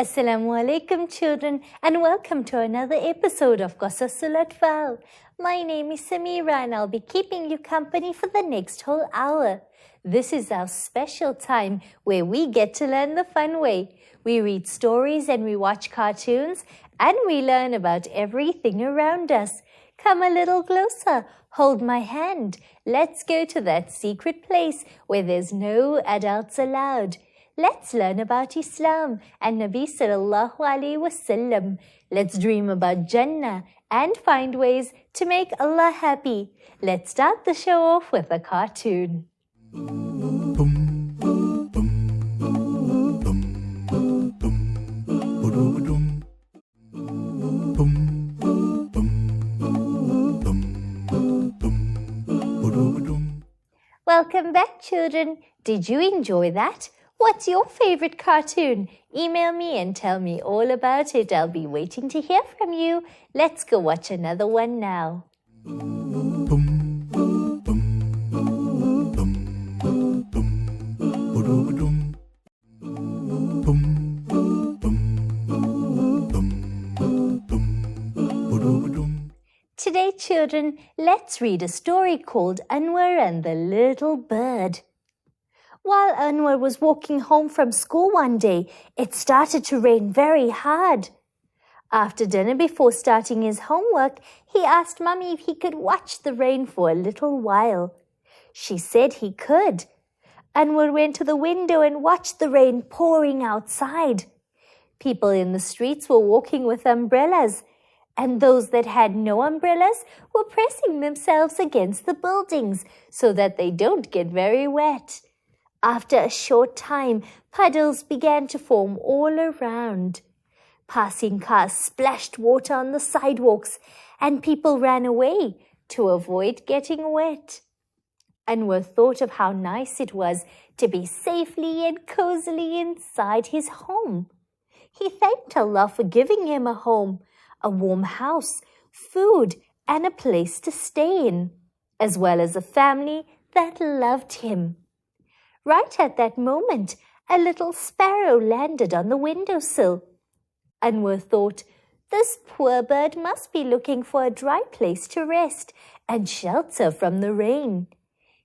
Assalamu alaikum children and welcome to another episode of Qasasul Atfal. My name is Samira and I'll be keeping you company for the next whole hour. This is our special time where we get to learn the fun way. We read stories and we watch cartoons and we learn about everything around us. Come a little closer, hold my hand. Let's go to that secret place where there's no adults allowed. Let's learn about Islam and Nabi sallallahu alaihi wasallam. Let's dream about Jannah and find ways to make Allah happy. Let's start the show off with a cartoon. Welcome back, children. Did you enjoy that? What's your favorite cartoon? Email me and tell me all about it. I'll be waiting to hear from you. Let's go watch another one now. Today, children, let's read a story called Anwar and the Little Bird. While Anwar was walking home from school one day, it started to rain very hard. After dinner, before starting his homework, he asked Mummy if he could watch the rain for a little while. She said he could. Anwar went to the window and watched the rain pouring outside. People in the streets were walking with umbrellas, and those that had no umbrellas were pressing themselves against the buildings so that they don't get very wet. After a short time, puddles began to form all around. Passing cars splashed water on the sidewalks, and people ran away to avoid getting wet. Anwar thought of how nice it was to be safely and cozily inside his home. He thanked Allah for giving him a home, a warm house, food, and a place to stay in, as well as a family that loved him. Right at that moment, a little sparrow landed on the windowsill. Anwar thought, this poor bird must be looking for a dry place to rest and shelter from the rain.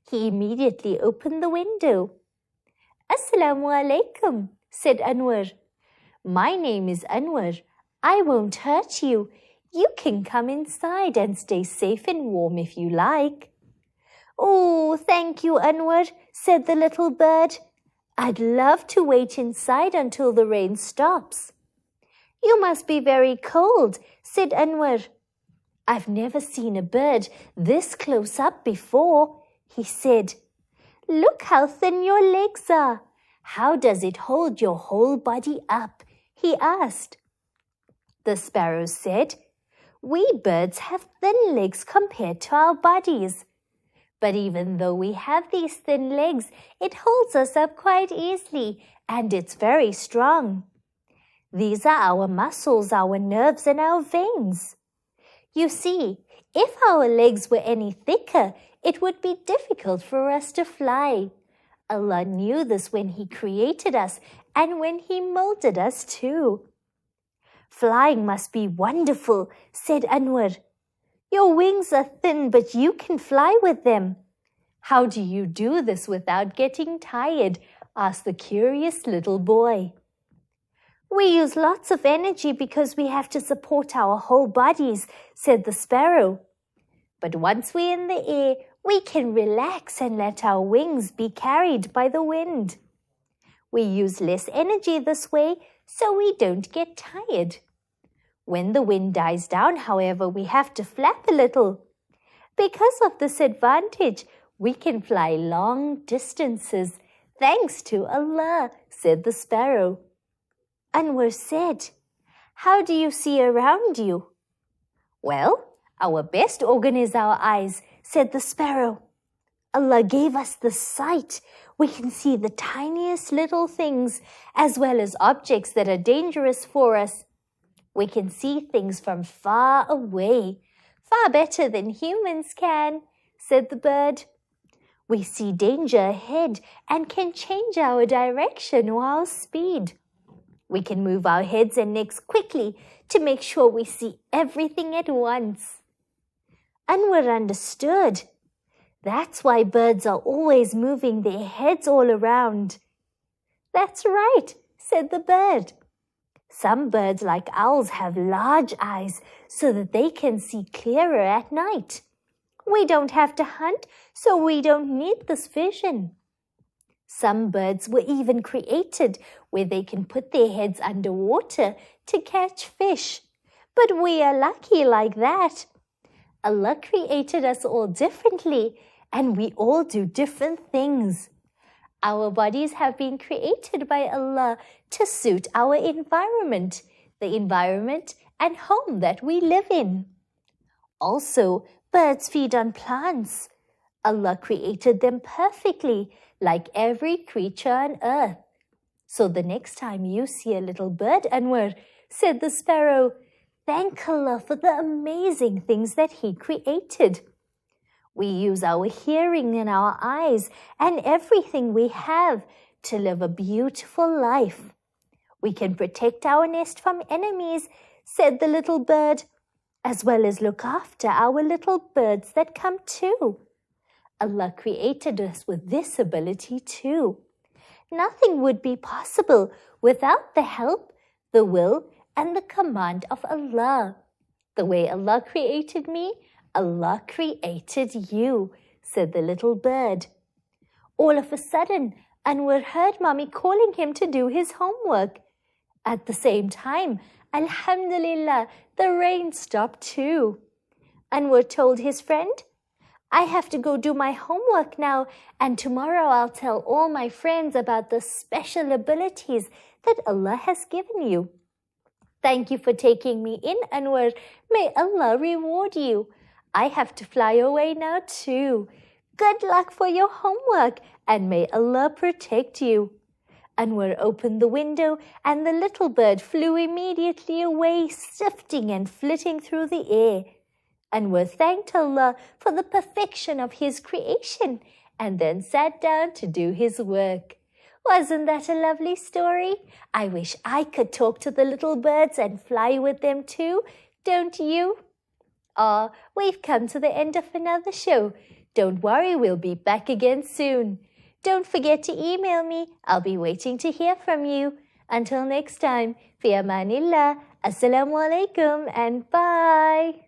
He immediately opened the window. Assalamu alaikum, said Anwar. My name is Anwar. I won't hurt you. You can come inside and stay safe and warm if you like. Oh, thank you, Anwar, said the little bird. I'd love to wait inside until the rain stops. You must be very cold, said Anwar. I've never seen a bird this close up before, he said. Look how thin your legs are. How does it hold your whole body up? He asked. The sparrow said, we birds have thin legs compared to our bodies. But even though we have these thin legs, it holds us up quite easily, and it's very strong. These are our muscles, our nerves, and our veins. You see, if our legs were any thicker, it would be difficult for us to fly. Allah knew this when He created us and when He molded us too. Flying must be wonderful, said Anwar. Your wings are thin, but you can fly with them. How do you do this without getting tired? Asked the curious little boy. We use lots of energy because we have to support our whole bodies, said the sparrow. But once we're in the air, we can relax and let our wings be carried by the wind. We use less energy this way, so we don't get tired. When the wind dies down, however, we have to flap a little. Because of this advantage, we can fly long distances, thanks to Allah, said the sparrow. Anwar said, how do you see around you? Well, our best organ is our eyes, said the sparrow. Allah gave us the sight. We can see the tiniest little things, as well as objects that are dangerous for us. We can see things from far away, far better than humans can, said the bird. We see danger ahead and can change our direction or our speed. We can move our heads and necks quickly to make sure we see everything at once. Anwar understood. That's why birds are always moving their heads all around. That's right, said the bird. Some birds, like owls, have large eyes so that they can see clearer at night. We don't have to hunt, so we don't need this vision. Some birds were even created where they can put their heads underwater to catch fish. But we are lucky like that. Allah created us all differently, and we all do different things. Our bodies have been created by Allah to suit our environment, the environment and home that we live in. Also, birds feed on plants. Allah created them perfectly, like every creature on earth. So the next time you see a little bird, Anwar, said the sparrow, thank Allah for the amazing things that He created. We use our hearing and our eyes and everything we have to live a beautiful life. We can protect our nest from enemies, said the little bird, as well as look after our little birds that come too. Allah created us with this ability too. Nothing would be possible without the help, the will, and the command of Allah. The way Allah created me, Allah created you, said the little bird. All of a sudden, Anwar heard Mommy calling him to do his homework. At the same time, Alhamdulillah, the rain stopped too. Anwar told his friend, I have to go do my homework now, and tomorrow I'll tell all my friends about the special abilities that Allah has given you. Thank you for taking me in, Anwar. May Allah reward you. I have to fly away now too. Good luck for your homework, and may Allah protect you. Anwar opened the window, and the little bird flew immediately away, sifting and flitting through the air. Anwar thanked Allah for the perfection of his creation, and then sat down to do his work. Wasn't that a lovely story? I wish I could talk to the little birds and fly with them too, don't you? We've come to the end of another show. Don't worry, we'll be back again soon. Don't forget to email me. I'll be waiting to hear from you. Until next time, fi amanillah, assalamu alaikum and bye.